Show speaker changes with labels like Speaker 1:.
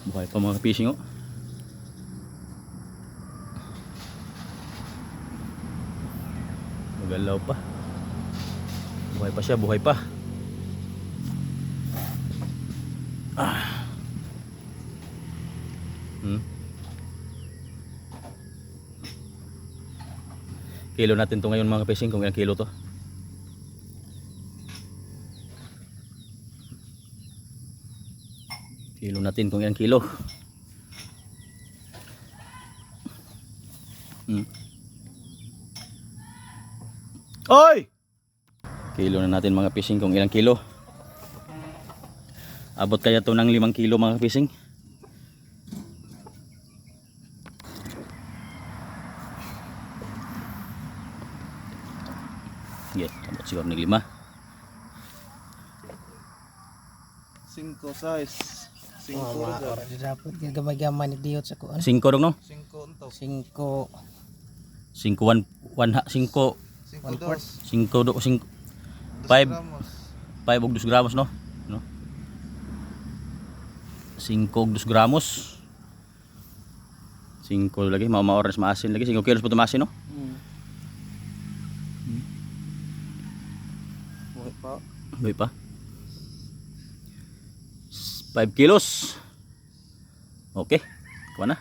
Speaker 1: Buhay pa mga fishing oh. Magalaw pa. Buhay pa siya, buhay pa. Kilo natin to ngayon mga fishing, kung ilang kilo to. Kilo natin kung ilang kilo. Oy! Kilo na natin mga fishing kung ilang kilo. Abot kaya to ng 5 kilo mga fishing. Yes, abot siguro ng 5.
Speaker 2: 5 size. 5
Speaker 3: Ora di dapat gamay-gamay ni Diot sa kuan.
Speaker 1: 5 dong no?
Speaker 2: 5 unto.
Speaker 3: 5
Speaker 1: 5 5 5 do 5 5 og 2 gramos no? 5 og 2 gramos. 5 lagi maoras maasin lagi 5 kilos po tumasin no? Buhay pa. 5 kilos. Okay, kuha na.